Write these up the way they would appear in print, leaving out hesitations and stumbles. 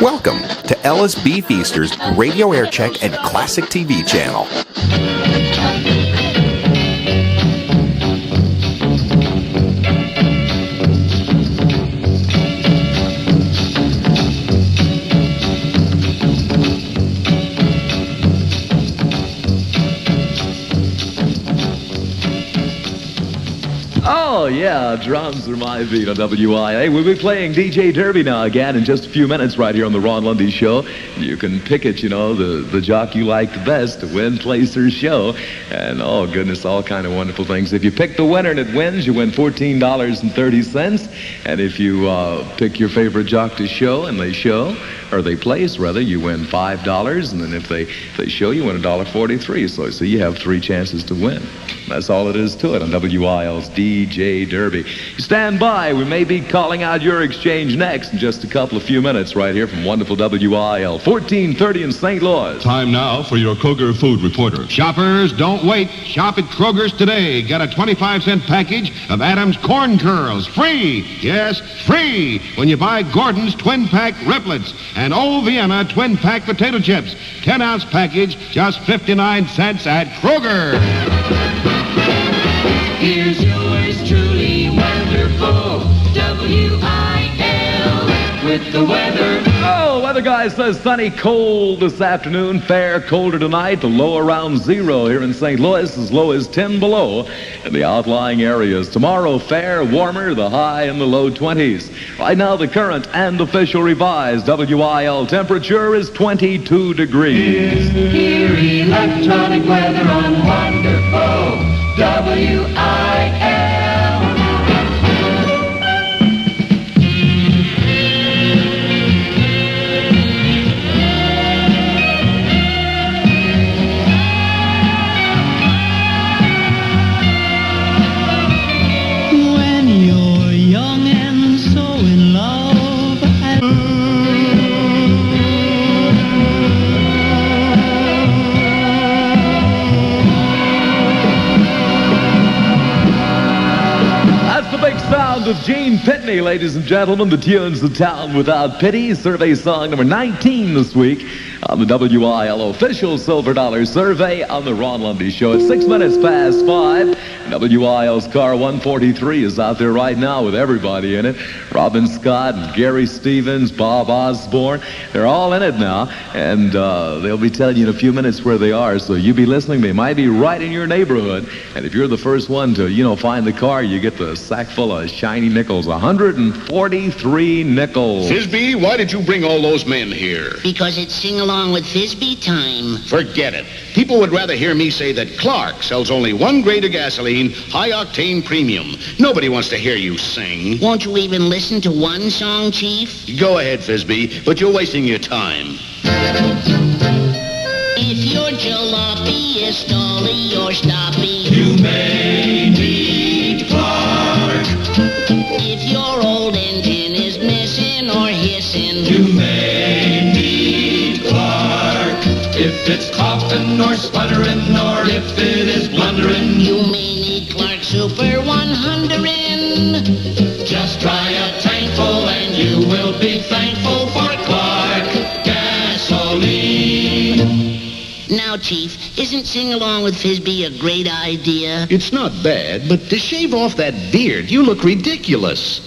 Welcome to LSB Feaster's Radio Aircheck and Classic TV channel. Oh, yeah, drums are my beat on WIL. Hey, we'll be playing DJ Derby now again in just a few minutes right here on the Ron Lundy Show. You can pick it, the jock you like the best to win Placer's show. And, oh, goodness, all kind of wonderful things. If you pick the winner and it wins, you win $14.30. And if you pick your favorite jock to show and they show, or they place, rather, you win $5. And then if they show, you win $1.43. So you have 3 chances to win. That's all it is to it on WIL's DJ Derby. Stand by. We may be calling out your exchange next in just a few minutes right here from wonderful WIL, 1430 in St. Louis. Time now for your Kroger food reporter. Shoppers, don't wait. Shop at Kroger's today. Get a 25-cent package of Adam's Corn Curls. Free. Yes, free. When you buy Gordon's twin-pack Riplets and Old Vienna twin-pack potato chips. 10-ounce package, just 59 cents at Kroger. Here's yours truly wonderful, WIL, with the weather. Oh, weather guy says sunny, cold this afternoon, fair, colder tonight, the low around 0 here in St. Louis, as low as 10 below in the outlying areas. Tomorrow, fair, warmer, the high in the low 20s. Right now, the current and official revised WIL temperature is 22 degrees. Hear electronic weather on wonderful WIL. When you're young and so in love. Sound of Gene Pitney, ladies and gentlemen. The tunes of Town Without Pity. Survey song number 19 this week on the WIL official Silver Dollar Survey on the Ron Lundy Show. At 6 minutes past 5. WIL's car 143 is out there right now with everybody in it. Robin Scott, Gary Stevens, Bob Osborne. They're all in it now. And they'll be telling you in a few minutes where they are. So you be listening. They might be right in your neighborhood. And if you're the first one to, find the car, you get the sack full of shiny nickels. 143 nickels. Fisby, why did you bring all those men here? Because it's sing-along with Fisby time. Forget it. People would rather hear me say that Clark sells only one grade of gasoline, high-octane premium. Nobody wants to hear you sing. Won't you even listen to one song, Chief? Go ahead, Fisby, but you're wasting your time. If your jalopy is stolly or stoppy, You may need Clark. if your old engine is missing or hissing, You may need Clark. If it's coughing or sputtering or if it is blundering, you may need Clark Super 100. just try a tankful and you will be thankful for Clark gasoline. Now, Chief, isn't sing-along with Fisby a great idea? It's not bad, but to shave off that beard, you look ridiculous.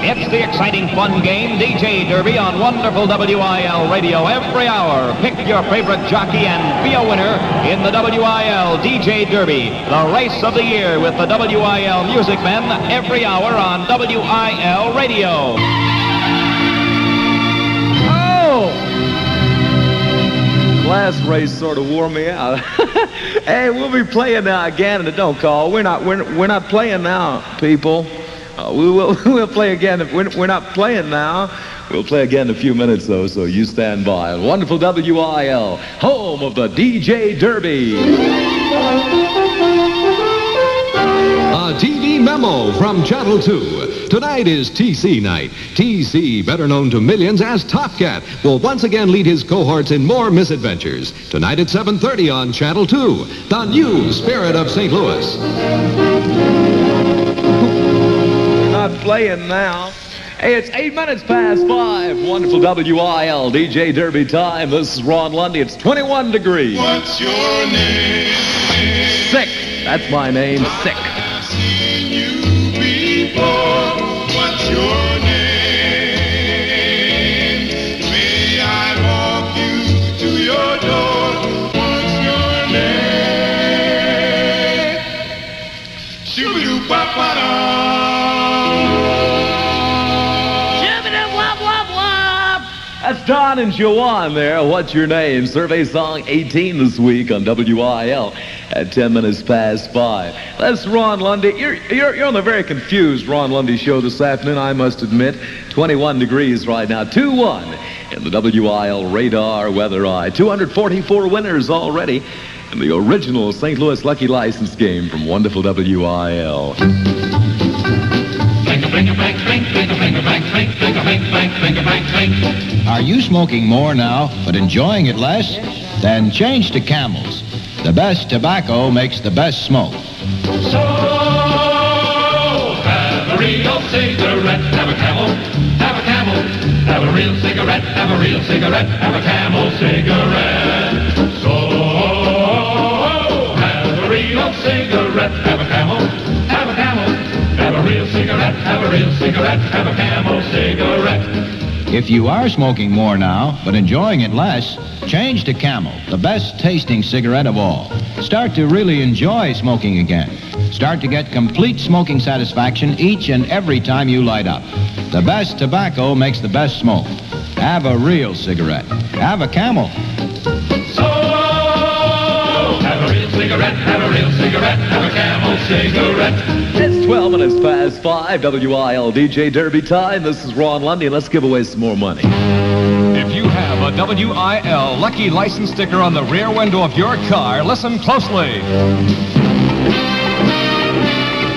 It's the exciting fun game, DJ Derby, on wonderful WIL radio every hour. Pick your favorite jockey and be a winner in the WIL DJ Derby, the race of the year with the WIL Music Men every hour on WIL radio. Oh! Last race sort of wore me out. Hey, we'll be playing now again, and don't call. We're not playing now, people. We'll play again. We're not playing now. We'll play again in a few minutes, though, so you stand by. Wonderful WIL, home of the DJ Derby. A TV memo from Channel 2. Tonight is TC night. TC, better known to millions as Top Cat, will once again lead his cohorts in more misadventures. Tonight at 7:30 on Channel 2, the new Spirit of St. Louis. playing now. Hey, it's 8 minutes past 5. Wonderful WIL DJ Derby time. This is Ron Lundy. It's 21 degrees. What's your name? Sick. That's my name, Sick. I've seen you before. What's your name? May I walk you to your door? What's your name? Shoo-doo-ba-ba-da. That's Don and Joanne there. What's your name? Survey song 18 this week on WIL at 10 minutes past 5. That's Ron Lundy. You're on the very confused Ron Lundy show this afternoon, I must admit. 21 degrees right now. 2-1 in the WIL radar weather eye. 244 winners already in the original St. Louis Lucky License game from wonderful WIL. Are you smoking more now, but enjoying it less? Then change to Camels. The best tobacco makes the best smoke. So, have a real cigarette, have a Camel, have a Camel, have a real cigarette, have a real cigarette, have a Camel cigarette. So, have a real cigarette, have a Camel, have a Camel, have a real cigarette, have a real cigarette, have a Camel cigarette. If you are smoking more now, but enjoying it less, change to Camel, the best tasting cigarette of all. Start to really enjoy smoking again. Start to get complete smoking satisfaction each and every time you light up. The best tobacco makes the best smoke. Have a real cigarette. Have a Camel. So, have a real cigarette, have a real cigarette, have a Camel cigarette. It's 12 minutes past 5, WIL DJ Derby time. This is Ron Lundy, and let's give away some more money. If you have a WIL Lucky License sticker on the rear window of your car, listen closely.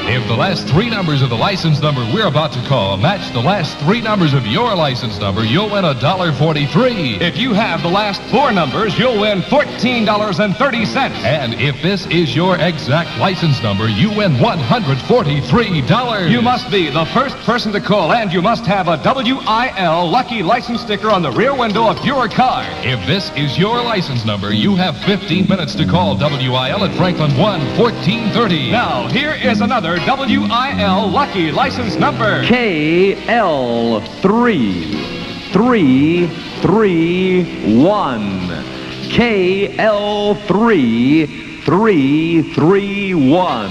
If the last three numbers of the license number we're about to call match the last three numbers of your license number, you'll win $1.43. If you have the last four numbers, you'll win $14.30. And if this is your exact license number, you win $143. You must be the first person to call, and you must have a WIL Lucky License sticker on the rear window of your car. If this is your license number, you have 15 minutes to call WIL at Franklin 1-1430. Now, here is another WIL Lucky License number. KL3331. KL3331.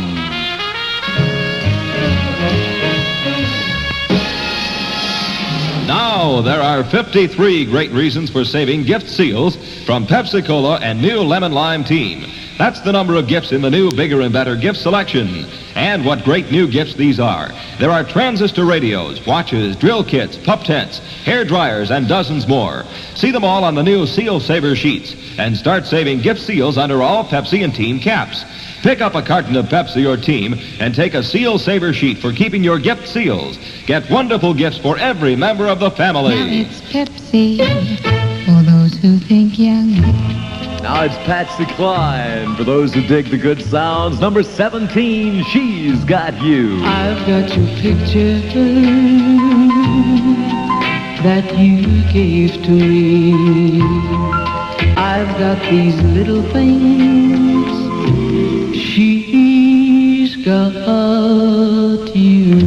Now, there are 53 great reasons for saving gift seals from Pepsi-Cola and new Lemon Lime Team. That's the number of gifts in the new Bigger and Better gift selection. And what great new gifts these are. There are transistor radios, watches, drill kits, pup tents, hair dryers, and dozens more. See them all on the new Seal Saver sheets and start saving gift seals under all Pepsi and Team caps. Pick up a carton of Pepsi or Team and take a Seal Saver sheet for keeping your gift seals. Get wonderful gifts for every member of the family. Now it's Pepsi for those who think young. Now it's Patsy Cline for those who dig the good sounds. Number 17, She's Got You. I've got your picture that you gave to me. I've got these little things. She's got you.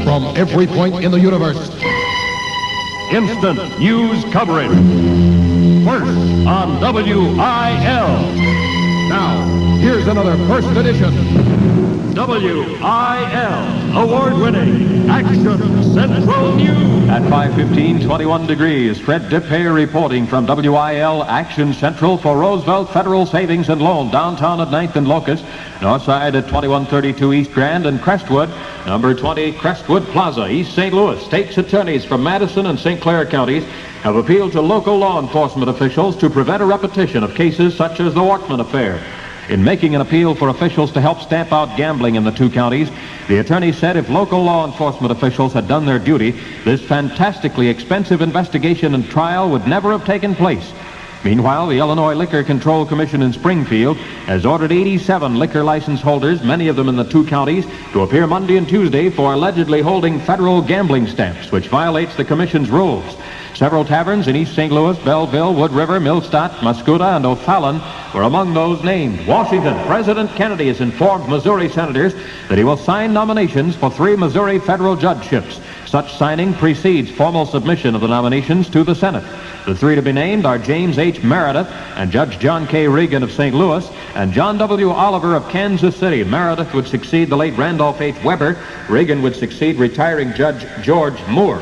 From every point in the universe. Instant news coverage. First on WIL. Now, here's another first edition. WIL award-winning Action Central News. At 5:15, 21 degrees. Fred Dipay reporting from WIL Action Central for Roosevelt Federal Savings and Loan, downtown at 9th and Locust, north side at 2132 East Grand and Crestwood, number 20 Crestwood Plaza, East St. Louis. State's attorneys from Madison and St. Clair counties have appealed to local law enforcement officials to prevent a repetition of cases such as the Workman affair. In making an appeal for officials to help stamp out gambling in the two counties, the attorney said if local law enforcement officials had done their duty, this fantastically expensive investigation and trial would never have taken place. Meanwhile, the Illinois Liquor Control Commission in Springfield has ordered 87 liquor license holders, many of them in the 2 counties, to appear Monday and Tuesday for allegedly holding federal gambling stamps, which violates the commission's rules. Several taverns in East St. Louis, Belleville, Wood River, Millstadt, Muscuda, and O'Fallon were among those named. Washington, President Kennedy has informed Missouri senators that he will sign nominations for 3 Missouri federal judgeships. Such signing precedes formal submission of the nominations to the Senate. The 3 to be named are James H. Meredith and Judge John K. Regan of St. Louis and John W. Oliver of Kansas City. Meredith would succeed the late Randolph H. Weber. Regan would succeed retiring Judge George Moore.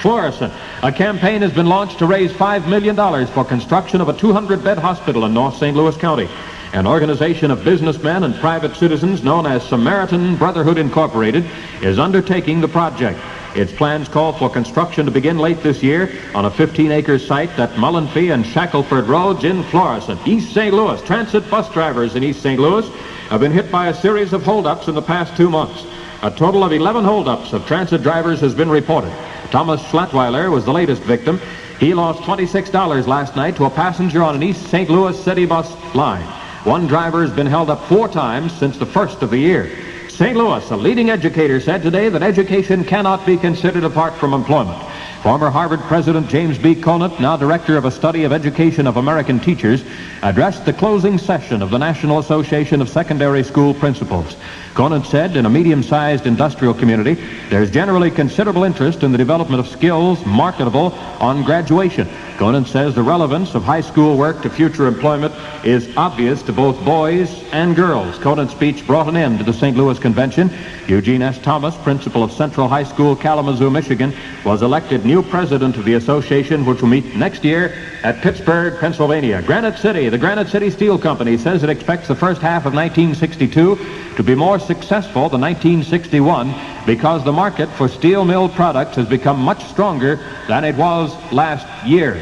Florissant. A campaign has been launched to raise $5 million for construction of a 200-bed hospital in North St. Louis County. An organization of businessmen and private citizens known as Samaritan Brotherhood Incorporated is undertaking the project. Its plans call for construction to begin late this year on a 15-acre site at Mullenfee and Shackelford Roads in Florissant. East St. Louis. Transit bus drivers in East St. Louis have been hit by a series of holdups in the past 2 months. A total of 11 holdups of transit drivers has been reported. Thomas Schlettweiler was the latest victim. He lost $26 last night to a passenger on an East St. Louis city bus line. One driver has been held up 4 times since the first of the year. St. Louis, a leading educator, said today that education cannot be considered apart from employment. Former Harvard President James B. Conant, now director of a study of education of American teachers, addressed the closing session of the National Association of Secondary School Principals. Conant said in a medium-sized industrial community, there's generally considerable interest in the development of skills marketable on graduation. Conant says the relevance of high school work to future employment is obvious to both boys and girls. Conant's speech brought an end to the St. Louis Convention. Eugene S. Thomas, principal of Central High School, Kalamazoo, Michigan, was elected new president of the association, which will meet next year at Pittsburgh, Pennsylvania. Granite City, the Granite City Steel Company says it expects the first half of 1962 to be more successful than 1961 because the market for steel mill products has become much stronger than it was last year.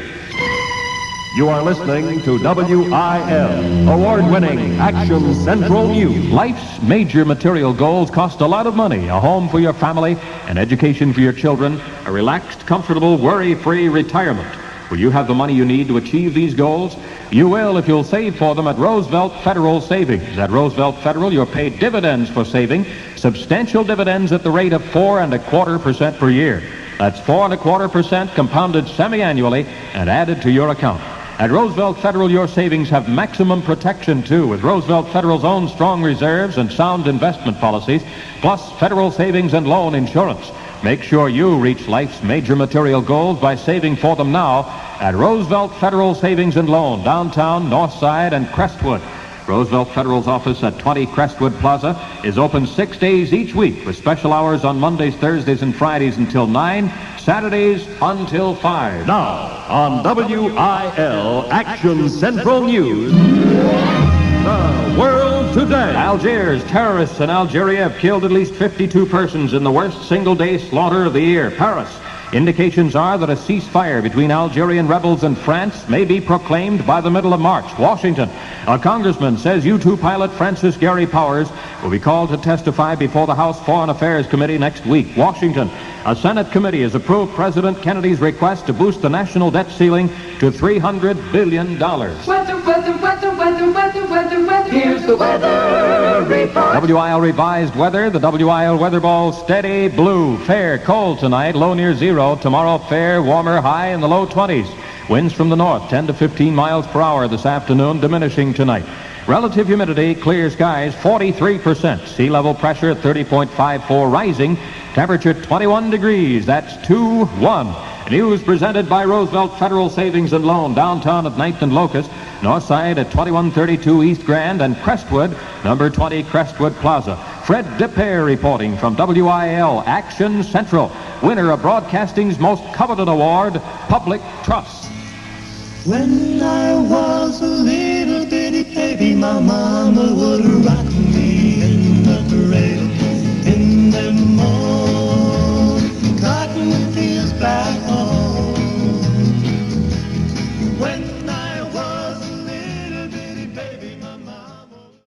You are listening to WIL, award-winning Action Central News. Life's major material goals cost a lot of money. A home for your family, an education for your children, a relaxed, comfortable, worry-free retirement. Will you have the money you need to achieve these goals? You will if you'll save for them at Roosevelt Federal Savings. At Roosevelt Federal, you're paid dividends for saving, substantial dividends at the rate of 4.25% per year. That's 4.25% compounded semi-annually and added to your account. At Roosevelt Federal, your savings have maximum protection, too, with Roosevelt Federal's own strong reserves and sound investment policies, plus federal savings and loan insurance. Make sure you reach life's major material goals by saving for them now at Roosevelt Federal Savings and Loan, downtown, Northside, and Crestwood. Roosevelt Federal's office at 20 Crestwood Plaza is open 6 days each week with special hours on Mondays, Thursdays, and Fridays until 9, Saturdays until 5. Now, on WIL Action Central News, the world today. Algiers. Terrorists in Algeria have killed at least 52 persons in the worst single-day slaughter of the year. Paris. Indications are that a ceasefire between Algerian rebels and France may be proclaimed by the middle of March. Washington. A congressman says U-2 pilot Francis Gary Powers will be called to testify before the House Foreign Affairs Committee next week. Washington. A Senate committee has approved President Kennedy's request to boost the national debt ceiling to $300 billion. Here's the weather report. WIL revised weather. The WIL weather ball steady blue. Fair, cold tonight, low near 0. Tomorrow fair, warmer, high in the low 20s. Winds from the north, 10 to 15 miles per hour this afternoon, diminishing tonight. Relative humidity, clear skies, 43%. Sea level pressure, 30.54, rising. Temperature, 21 degrees. That's 2-1. News presented by Roosevelt Federal Savings and Loan, downtown at 9th and Locust, Northside at 2132 East Grand, and Crestwood, number 20 Crestwood Plaza. Fred DePere reporting from WIL Action Central, winner of broadcasting's most coveted award, Public Trust. When I was a little bitty baby, my mama would rock